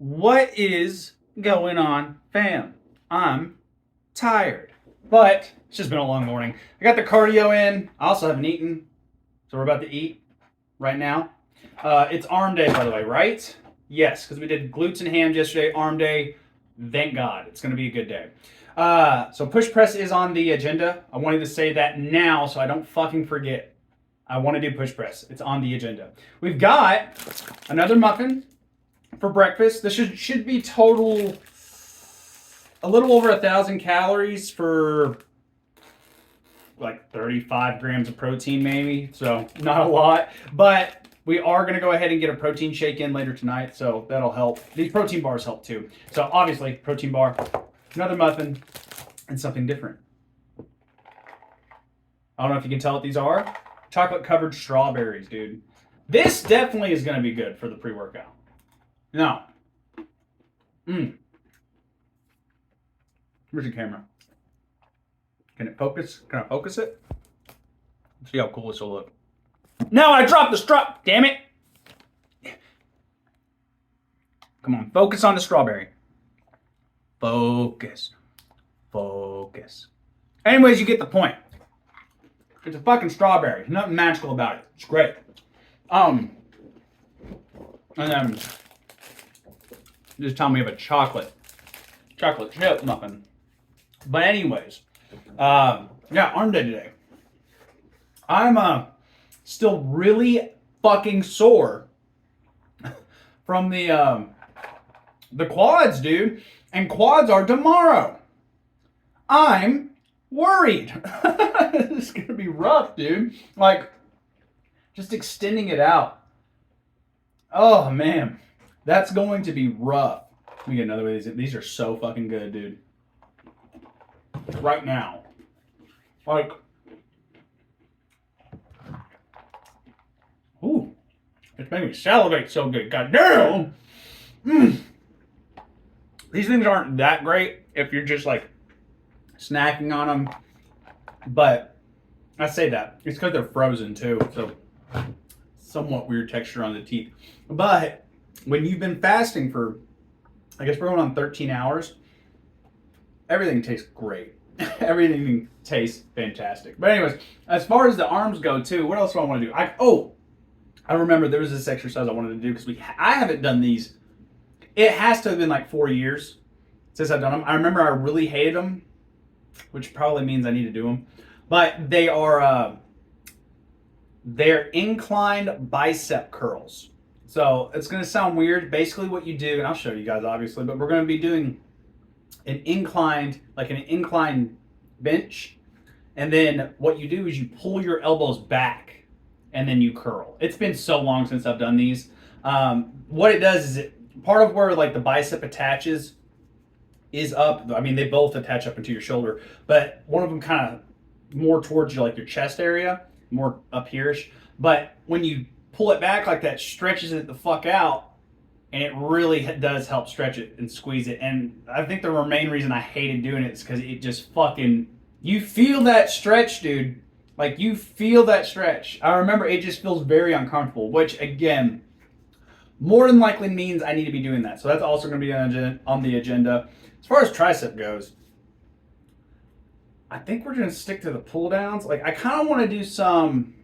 What is going on, fam? I'm tired, but it's just been a long morning. I got the cardio in. I also haven't eaten, so we're about to eat right now. It's arm day, by the way, right? Yes, because we did glutes and hams yesterday. Arm day. Thank God. It's going to be a good day. So push press is on the agenda. I wanted to say that now so I don't fucking forget. I want to do push press. It's on the agenda. We've got another muffin for breakfast. This should be total a little over 1,000 calories for like 35 grams of protein maybe, so not a lot, but we are going to go ahead and get a protein shake in later tonight, so that'll help. These protein bars help too. So obviously protein bar, another muffin, and something different. I don't know if you can tell what these are. Chocolate covered strawberries, dude. This definitely is going to be good for the pre-workout. No. Where's the camera? Can it focus? Can I focus it? Let's see how cool this will look. No, I dropped the straw. Damn it. Come on, focus on the strawberry. Focus. Focus. Anyways, you get the point. It's a fucking strawberry. There's nothing magical about it. It's great. And then just tell me of a chocolate chip muffin. But anyways, yeah, arm day today. I'm still really fucking sore from the quads, dude. And quads are tomorrow. I'm worried. This is gonna be rough, dude. Like, just extending it out. Oh man, that's going to be rough. Let me get another one of these. These are so fucking good, dude. Right now. Like, ooh, it's making me salivate so good. God damn! These things aren't that great if you're just like snacking on them, but I say that. It's because they're frozen too, so somewhat weird texture on the teeth. But when you've been fasting for, I guess we're going on 13 hours, everything tastes great. Everything tastes fantastic. But anyways, as far as the arms go too, what else do I want to do? I remember there was this exercise I wanted to do because I haven't done these. It has to have been like 4 years since I've done them. I remember I really hated them, which probably means I need to do them. But they are they're inclined bicep curls. So it's going to sound weird. Basically what you do, and I'll show you guys obviously, but we're going to be doing an inclined bench. And then what you do is you pull your elbows back and then you curl. It's been so long since I've done these. What it does is part of where like the bicep attaches is up. I mean, they both attach up into your shoulder, but one of them kind of more towards your chest area, more up here-ish. But when you pull it back like that, stretches it the fuck out, and it really does help stretch it and squeeze it. And I think the main reason I hated doing it is because it just fucking, you feel that stretch, dude. Like, you feel that stretch. I remember it just feels very uncomfortable, which again, more than likely means I need to be doing that. So that's also going to be on the agenda. As far as tricep goes, I think we're going to stick to the pull downs. Like, I kind of want to do some,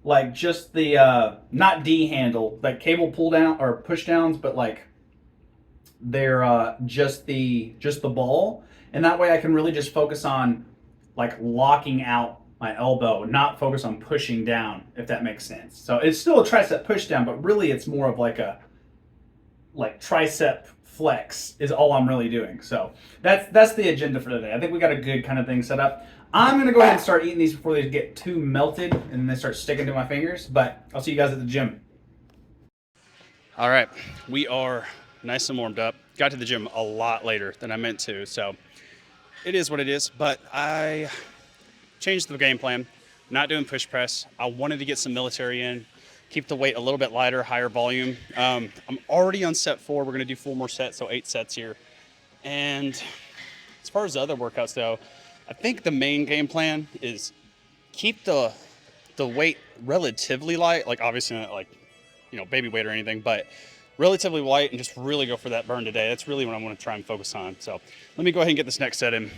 like, just the, not D handle, like cable pull down or push downs, but like they're just the ball. And that way I can really just focus on like locking out my elbow, not focus on pushing down, if that makes sense. So it's still a tricep push down, but really it's more of like a tricep flex is all I'm really doing. So that's the agenda for today. I think we got a good kind of thing set up. I'm gonna go ahead and start eating these before they get too melted and they start sticking to my fingers, but I'll see you guys at the gym. All right, we are nice and warmed up. Got to the gym a lot later than I meant to, so it is what it is, but I changed the game plan. Not doing push press. I wanted to get some military in, keep the weight a little bit lighter, higher volume. I'm already on set 4. We're going to do 4 more sets, so 8 sets here. And as far as the other workouts though, I think the main game plan is keep the weight relatively light, like obviously not like, baby weight or anything, but relatively light and just really go for that burn today. That's really what I want to try and focus on. So let me go ahead and get this next set in.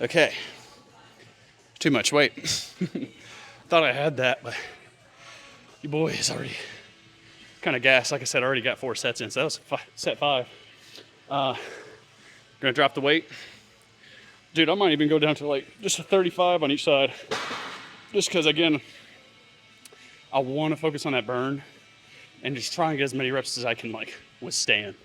Okay, too much weight. Thought I had that, but you boy is already kind of gassed. Like I said, I already got 4 sets in, so that was set 5. Gonna drop the weight. Dude, I might even go down to like just a 35 on each side. Just because, again, I want to focus on that burn and just try and get as many reps as I can like withstand.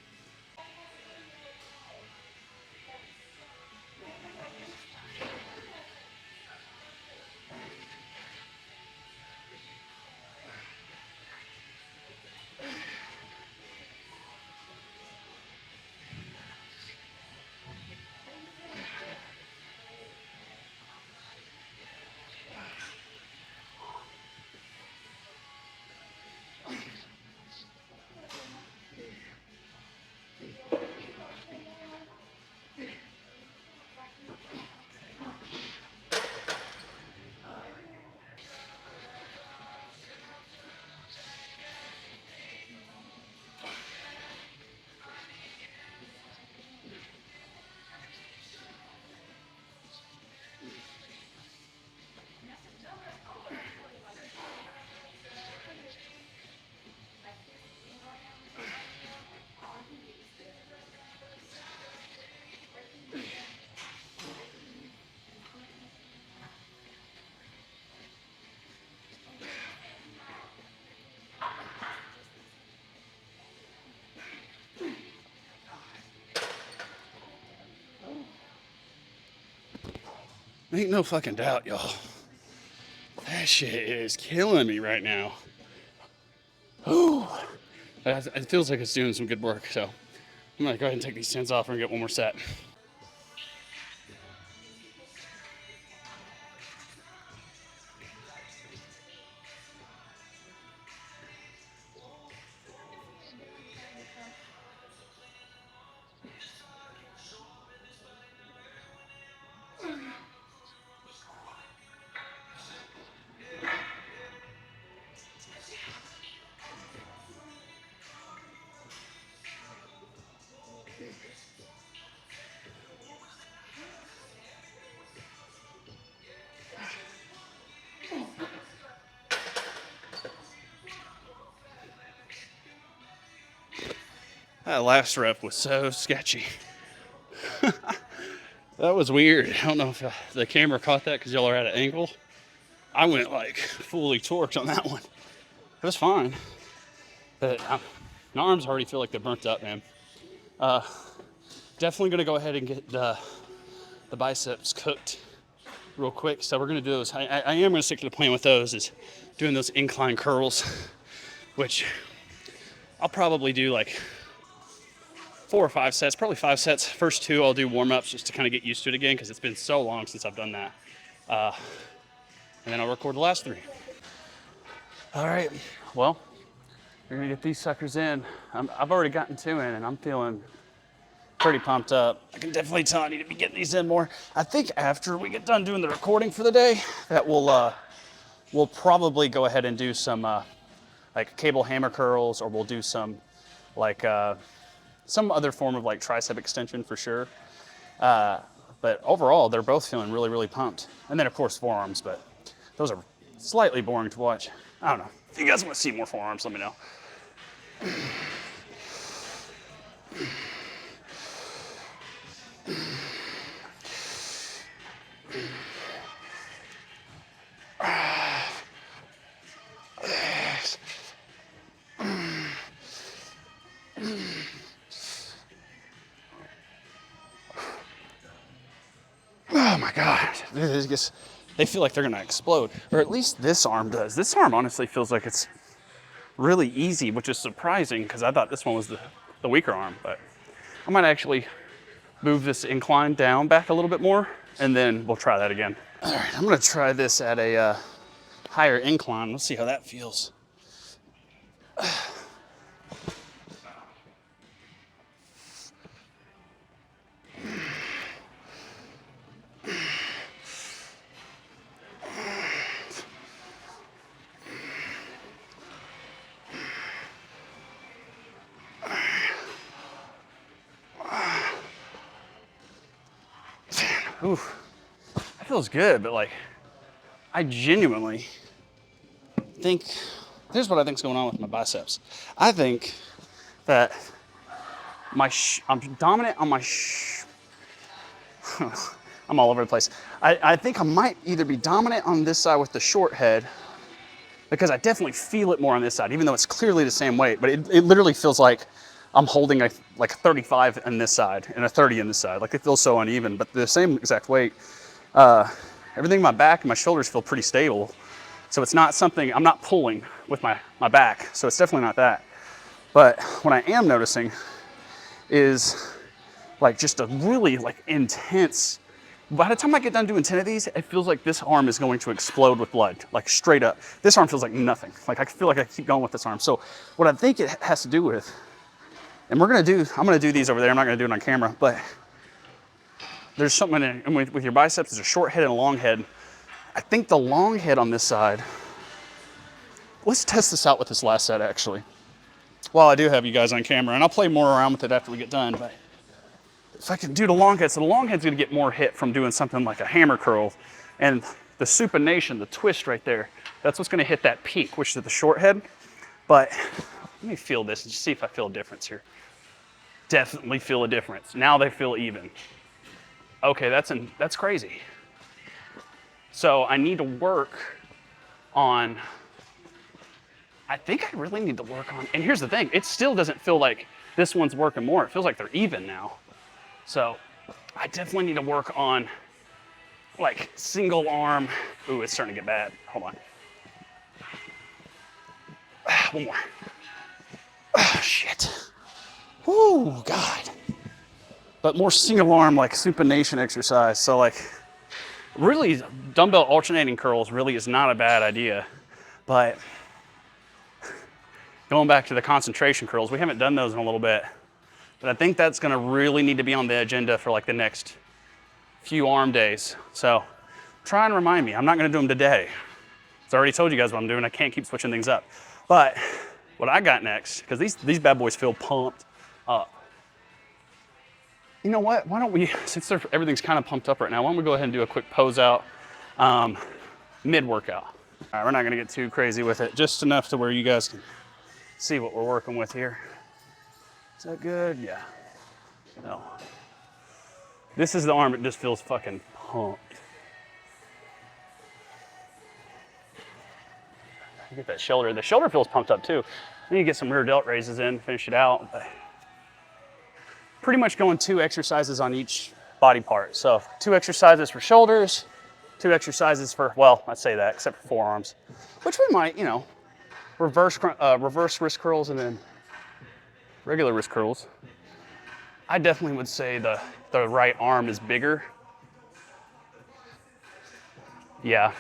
Ain't no fucking doubt, y'all. That shit is killing me right now. Ooh. It feels like it's doing some good work, so I'm gonna go ahead and take these 10s off and get one more set. That last rep was so sketchy. That was weird. I don't know if the camera caught that because y'all are at an angle. I went like fully torqued on that one. It was fine. But my arms already feel like they're burnt up, man. Definitely gonna go ahead and get the biceps cooked real quick. So we're gonna do those. I am gonna stick to the plan with those, is doing those incline curls, which I'll probably do like 4 or 5 sets, probably 5 sets. First 2 I'll do warm-ups just to kind of get used to it again because it's been so long since I've done that. And then I'll record the last 3. All right, well, we're gonna get these suckers in. I've already gotten 2 in and I'm feeling pretty pumped up. I can definitely tell I need to be getting these in more. I think after we get done doing the recording for the day, that we'll probably go ahead and do some like cable hammer curls, or we'll do some like some other form of like tricep extension for sure. But overall, they're both feeling really, really pumped. And then of course forearms, but those are slightly boring to watch. I don't know. If you guys want to see more forearms, let me know. God, they feel like they're gonna explode, or at least this arm does. This arm honestly feels like it's really easy, which is surprising because I thought this one was the weaker arm. But I might actually move this incline down back a little bit more, and then we'll try that again. All right, I'm gonna try this at a higher incline. Let's see how that feels. Ooh, that feels good, but like, I genuinely think, here's what I think's going on with my biceps. I think that I'm dominant on my I'm all over the place. I think I might either be dominant on this side with the short head, because I definitely feel it more on this side, even though it's clearly the same weight, but it literally feels like I'm holding like a 35 on this side and a 30 on this side. Like, it feels so uneven, but the same exact weight. Everything in my back and my shoulders feel pretty stable. So it's not something, I'm not pulling with my back. So it's definitely not that. But what I am noticing is like just a really like intense, by the time I get done doing 10 of these, it feels like this arm is going to explode with blood, like straight up. This arm feels like nothing. Like, I feel like I keep going with this arm. So what I think it has to do with, and I'm gonna do these over there. I'm not gonna do it on camera, but there's something in with your biceps. There's a short head and a long head. I think the long head on this side, let's test this out with this last set actually. While I do have you guys on camera, and I'll play more around with it after we get done, but if I can do the long head, so the long head's gonna get more hit from doing something like a hammer curl, and the supination, the twist right there, that's what's gonna hit that peak, which is the short head. But let me feel this and just see if I feel a difference here. Definitely feel a difference. Now they feel even. Okay, that's crazy. So I need to work on, I think I really need to work on, and here's the thing, it still doesn't feel like this one's working more. It feels like they're even now. So I definitely need to work on like single arm. Ooh, it's starting to get bad. Hold on. One more. Oh, shit. Whoo, God. But more single arm, like supination exercise. So like, really dumbbell alternating curls really is not a bad idea. But going back to the concentration curls, we haven't done those in a little bit. But I think that's gonna really need to be on the agenda for like the next few arm days. So try and remind me, I'm not gonna do them today. So I already told you guys what I'm doing. I can't keep switching things up. But what I got next, because these bad boys feel pumped up. You know what, why don't we, since everything's kind of pumped up right now, why don't we go ahead and do a quick pose out mid-workout. All right, we're not gonna get too crazy with it, just enough to where you guys can see what we're working with here. Is that good? Yeah. No. This is the arm that just feels fucking pumped. Get that shoulder. The shoulder feels pumped up too. I need to get some rear delt raises in, finish it out. But pretty much going 2 exercises on each body part. So 2 exercises for shoulders, 2 exercises for, well, let's say that, except for forearms, which we might, you know, reverse wrist curls and then regular wrist curls. I definitely would say the right arm is bigger. Yeah.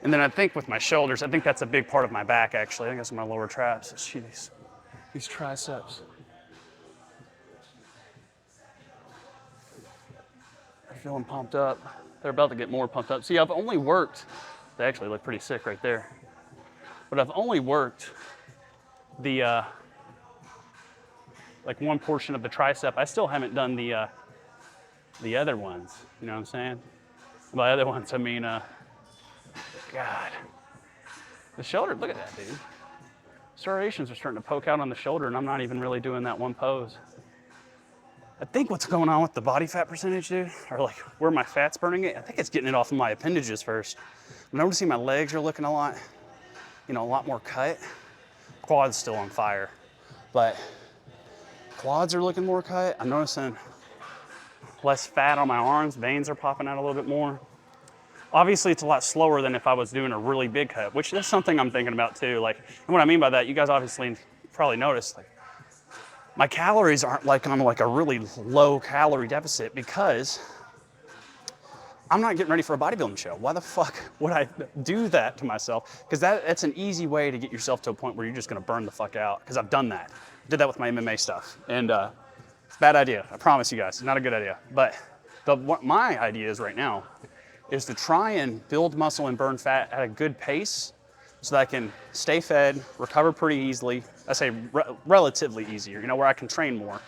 And then I think with my shoulders, I think that's a big part of my back actually. I think that's my lower traps. Jeez, these triceps. They're feeling pumped up. They're about to get more pumped up. See, I've only worked, they actually look pretty sick right there. But I've only worked the, like one portion of the tricep. I still haven't done the other ones, you know what I'm saying? By other ones, I mean, God. The shoulder, look at that, dude. Striations are starting to poke out on the shoulder and I'm not even really doing that one pose. I think what's going on with the body fat percentage, dude, or like where my fat's burning it, I think it's getting it off of my appendages first. I'm noticing my legs are looking a lot, you know, a lot more cut. Quad's still on fire, but quads are looking more cut. I'm noticing less fat on my arms, veins are popping out a little bit more. Obviously, it's a lot slower than if I was doing a really big cut, which is something I'm thinking about too. Like, and what I mean by that, you guys obviously probably noticed, like, my calories aren't like on like a really low calorie deficit because I'm not getting ready for a bodybuilding show. Why the fuck would I do that to myself? Because that's an easy way to get yourself to a point where you're just gonna burn the fuck out. Because I've done that. Did that with my MMA stuff. And it's a bad idea. I promise you guys, it's not a good idea. But what my idea is right now is to try and build muscle and burn fat at a good pace so that I can stay fed, recover pretty easily. I say relatively easier, you know, where I can train more.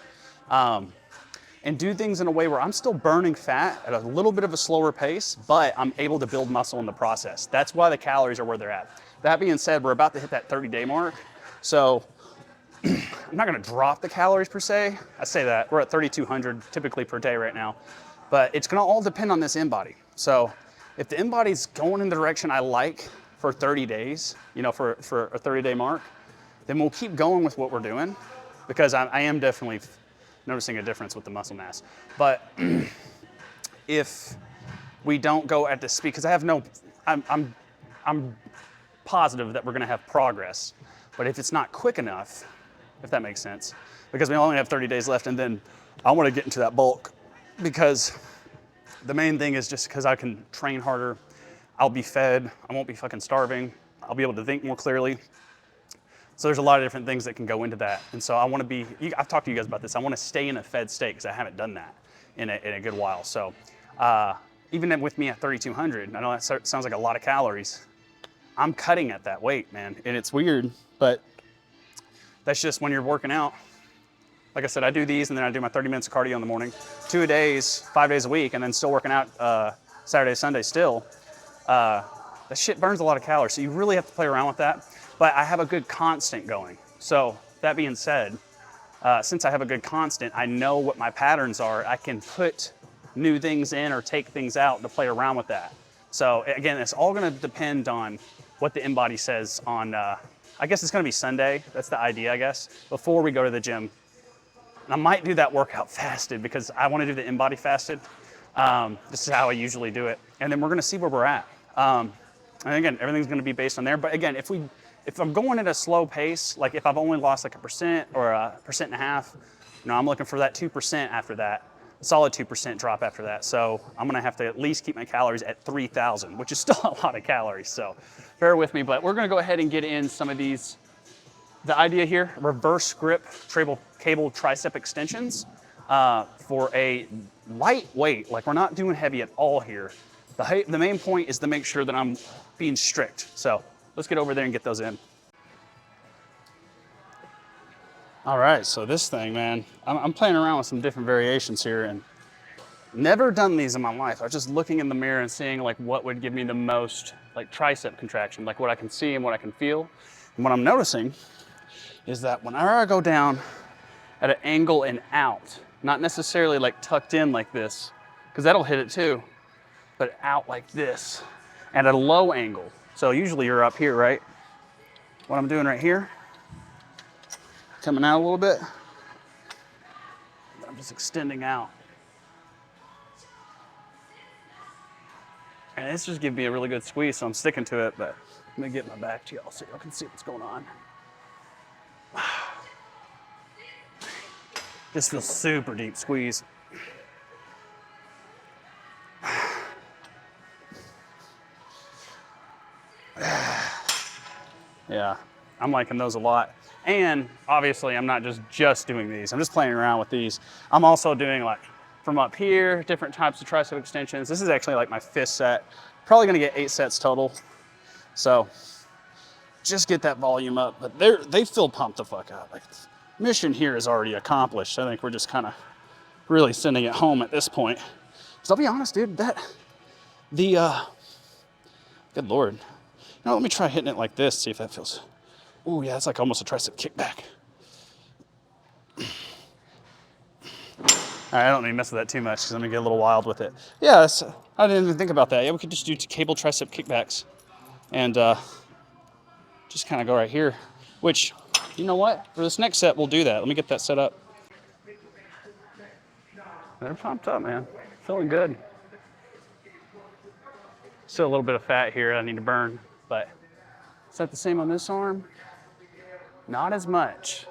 And do things in a way where I'm still burning fat at a little bit of a slower pace, but I'm able to build muscle in the process. That's why the calories are where they're at. That being said, we're about to hit that 30-day mark. So I'm not gonna drop the calories per se. I say that, we're at 3,200 typically per day right now, but it's gonna all depend on this in-body. So if the in-body's going in the direction I like for 30 days, you know, for a 30-day mark, then we'll keep going with what we're doing because I am definitely noticing a difference with the muscle mass. But if we don't go at this speed, because I'm positive that we're gonna have progress, but if it's not quick enough, if that makes sense, because we only have 30 days left and then I wanna get into that bulk because the main thing is just because I can train harder, I'll be fed, I won't be fucking starving, I'll be able to think more clearly. So there's a lot of different things that can go into that. And so I want to be, I've talked to you guys about this, I want to stay in a fed state because I haven't done that in a good while. So even with me at 3,200, I know that sounds like a lot of calories. I'm cutting at that weight, man. And it's weird, but that's just when you're working out. Like I said, I do these and then I do my 30 minutes of cardio in the morning, 2 days, 5 days a week, and then still working out Saturday, Sunday still. That shit burns a lot of calories. So you really have to play around with that. But I have a good constant going. So that being said, since I have a good constant, I know what my patterns are. I can put new things in or take things out to play around with that. So again, it's all gonna depend on what the in-body says on, I guess it's gonna be Sunday. That's the idea, I guess, before we go to the gym. And I might do that workout fasted because I wanna do the in-body fasted. This is how I usually do it. And then we're gonna see where we're at. And again, everything's gonna be based on there. But again, if I'm going at a slow pace, like if I've only lost like 1% or 1.5%, you know, I'm looking for that 2% after that, a solid 2% drop after that. So I'm gonna have to at least keep my calories at 3,000, which is still a lot of calories. So bear with me, but we're gonna go ahead and get in some of these. The idea here, reverse grip cable tricep extensions for a lightweight, like we're not doing heavy at all here. The main point is to make sure that I'm being strict. So let's get over there and get those in. All right, so this thing, man, I'm playing around with some different variations here and never done these in my life. I was just looking in the mirror and seeing like what would give me the most like tricep contraction, like what I can see and what I can feel. And what I'm noticing is that whenever I go down at an angle and out, not necessarily like tucked in like this, because that'll hit it too, but out like this and at a low angle. So usually you're up here, right? What I'm doing right here, coming out a little bit, I'm just extending out. And it's just giving me a really good squeeze, so I'm sticking to it, but let me get my back to y'all so y'all can see what's going on. This feels super deep squeeze. Yeah, I'm liking those a lot. And obviously I'm not just doing these, I'm just playing around with these. I'm also doing like from up here, different types of tricep extensions. This is actually like my 5th set. Probably gonna get 8 sets total. So just get that volume up, but they feel pumped the fuck out. Like mission here is already accomplished. I think we're just kind of really sending it home at this point. So I'll be honest, dude, good Lord. Now let me try hitting it like this, see if that feels, ooh yeah, it's like almost a tricep kickback. All right, I don't need to mess with that too much because I'm gonna get a little wild with it. Yeah, I didn't even think about that. Yeah, we could just do cable tricep kickbacks and just kind of go right here, which, you know what? For this next set, we'll do that. Let me get that set up. They're pumped up, man. Feeling good. Still a little bit of fat here I need to burn, but is that the same on this arm? Not as much.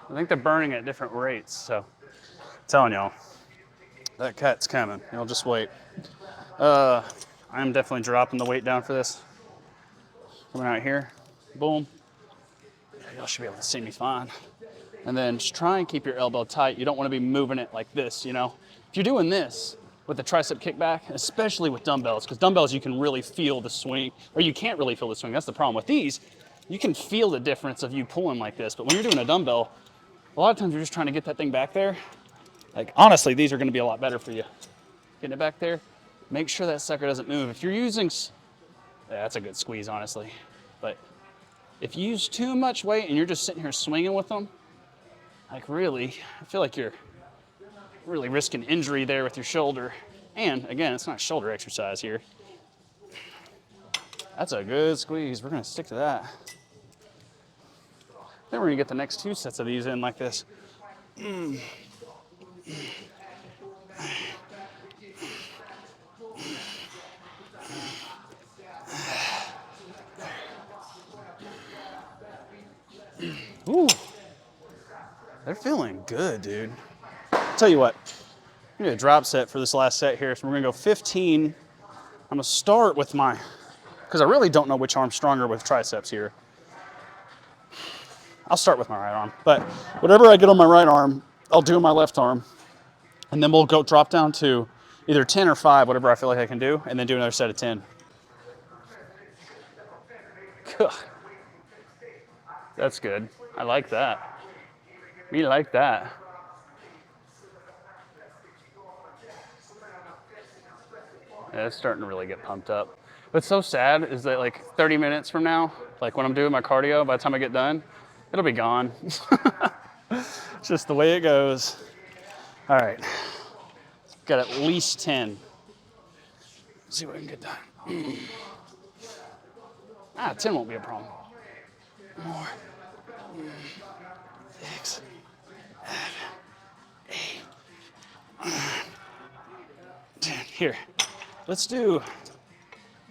I think they're burning at different rates, so I'm telling y'all, that cut's coming. Y'all just wait. I'm definitely dropping the weight down for this. Coming out here, boom. Y'all should be able to see me fine. And then just try and keep your elbow tight. You don't want to be moving it like this, you know? If you're doing this with the tricep kickback, especially with dumbbells, because dumbbells you can really feel the swing, or you can't really feel the swing. That's the problem with these. You can feel the difference of you pulling like this, but when you're doing a dumbbell, a lot of times you're just trying to get that thing back there. Like, honestly, these are going to be a lot better for you. Getting it back there, make sure that sucker doesn't move. If you're using, yeah, that's a good squeeze, honestly. But if you use too much weight and you're just sitting here swinging with them, like really, I feel like you're really risking injury there with your shoulder. And again, it's not shoulder exercise here. That's a good squeeze. We're gonna stick to that. Then we're gonna get the next 2 sets of these in like this. Ooh, they're feeling good, dude. Tell you what, I'm gonna do a drop set for this last set here. So we're gonna go 15. I'm gonna start with my, because I really don't know which arm's stronger with triceps here. I'll start with my right arm, but whatever I get on my right arm, I'll do on my left arm. And then we'll go drop down to either 10 or 5, whatever I feel like I can do, and then do another set of 10. That's good. I like that. We like that. Yeah, it's starting to really get pumped up. What's so sad is that like 30 minutes from now, like when I'm doing my cardio, by the time I get done, it'll be gone. It's just the way it goes. All right, got at least 10. Let's see what I can get done. 10 won't be a problem. More. 6, 7, 8, 9, 10. Here, let's do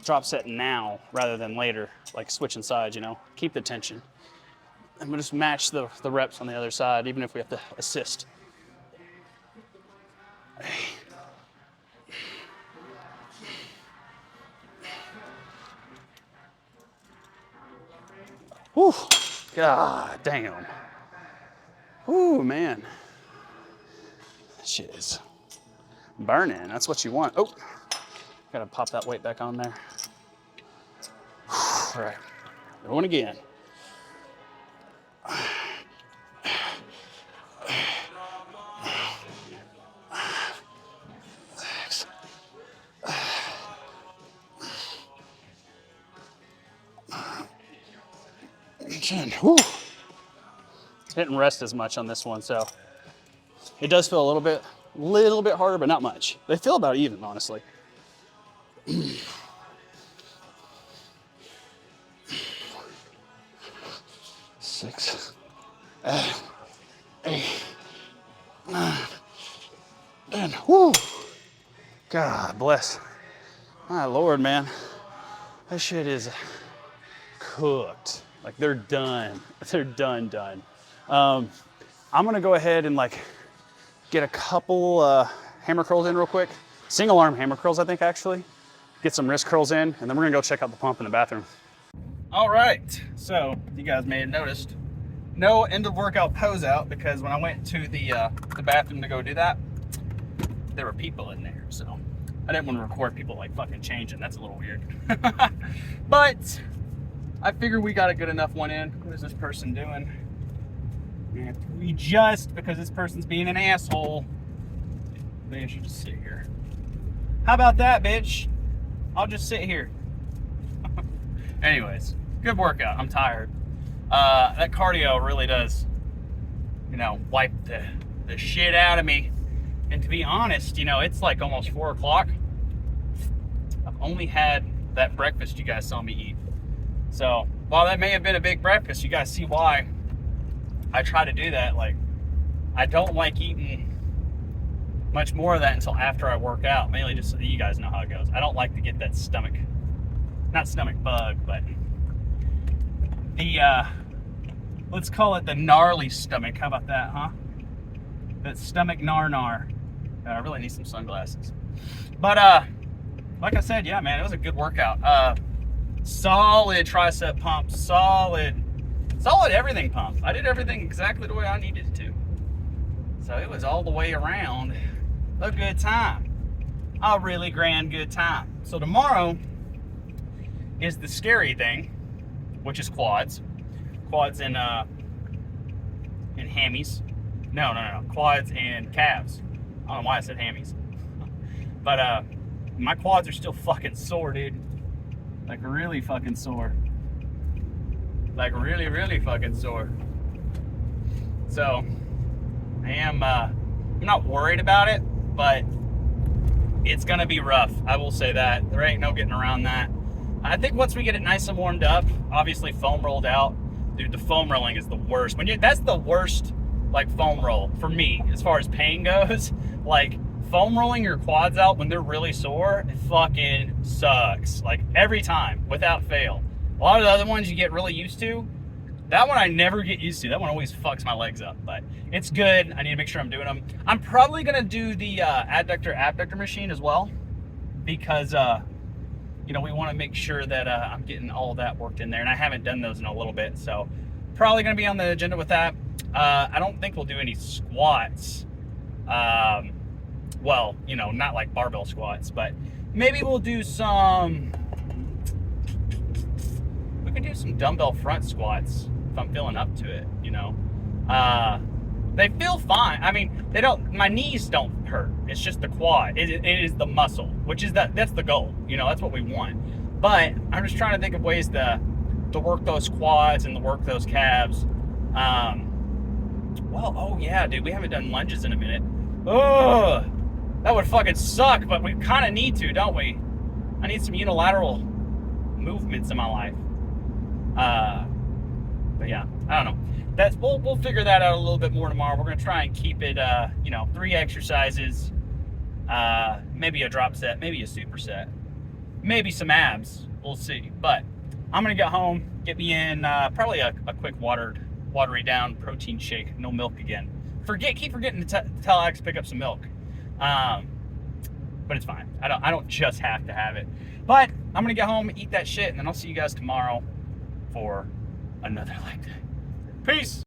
drop set now rather than later, like switching sides, you know? Keep the tension. And we'll just match the reps on the other side, even if we have to assist. Whew. God damn. Whew, man. That shit is burning. That's what you want. Oh, gotta pop that weight back on there. All right, going again. Whew. Didn't rest as much on this one, so it does feel a little bit harder, but not much. They feel about even, honestly. 6, 8, 9, 10. Whoo! God bless. My Lord, man. That shit is cooked. Like, they're done. They're done. I'm gonna go ahead and like get a couple hammer curls in real quick. Single arm hammer curls, I think, actually. Get some wrist curls in, and then we're gonna go check out the pump in the bathroom. All right, so you guys may have noticed, no end of workout pose out, because when I went to the bathroom to go do that, there were people in there, so I didn't want to record people like fucking changing. That's a little weird. But I figured we got a good enough one in. What is this person doing? We just, because this person's being an asshole, they should just sit here. How about that, bitch? I'll just sit here. Anyways, good workout. I'm tired. That cardio really does, you know, wipe the shit out of me. And to be honest, you know, it's like almost 4 o'clock. I've only had that breakfast you guys saw me eat. So while that may have been a big breakfast, you guys see why I try to do that. Like, I don't like eating much more of that until after I work out, mainly just so that you guys know how it goes. I don't like to get that stomach, not stomach bug, but the, let's call it the gnarly stomach. How about that, huh? That stomach gnar. I really need some sunglasses. But, like I said, yeah, man, it was a good workout. Solid tricep pump, solid everything pump. I did everything exactly the way I needed it to. So it was all the way around a good time. A really grand good time. So tomorrow is the scary thing, which is quads. Quads and hammies. No. Quads and calves. I don't know why I said hammies. But my quads are still fucking sore, dude. Like really fucking sore. Like really, really fucking sore. So I'm not worried about it, but it's gonna be rough. I will say that. There ain't no getting around that. I think once we get it nice and warmed up, obviously foam rolled out, dude, the foam rolling is the worst. That's the worst, like, foam roll for me as far as pain goes. Like, foam rolling your quads out when they're really sore, it fucking sucks. Like, every time, without fail. A lot of the other ones you get really used to. That one I never get used to. That one always fucks my legs up, but it's good. I need to make sure I'm doing them. I'm probably gonna do the adductor abductor machine as well, because you know, we want to make sure that I'm getting all of that worked in there, and I haven't done those in a little bit, so probably gonna be on the agenda with that. I don't think we'll do any squats. Well, you know, not like barbell squats, but maybe we'll do some. We could do some dumbbell front squats if I'm feeling up to it, you know. They feel fine. I mean, they don't. My knees don't hurt. It's just the quad. It is the muscle, which is that's the goal. You know, that's what we want. But I'm just trying to think of ways to work those quads and to work those calves. Well, oh yeah, dude, we haven't done lunges in a minute. Oh, that would fucking suck, but we kind of need to, don't we? I need some unilateral movements in my life. But yeah, I don't know. We'll figure that out a little bit more tomorrow. We're gonna try and keep it, you know, 3 exercises, maybe a drop set, maybe a superset, maybe some abs. We'll see. But I'm gonna get home, get me in probably a quick watery down protein shake. No milk again. Keep forgetting to tell Alex to pick up some milk. But it's fine. I don't just have to have it. But I'm gonna get home, eat that shit, and then I'll see you guys tomorrow for another leg day. Peace.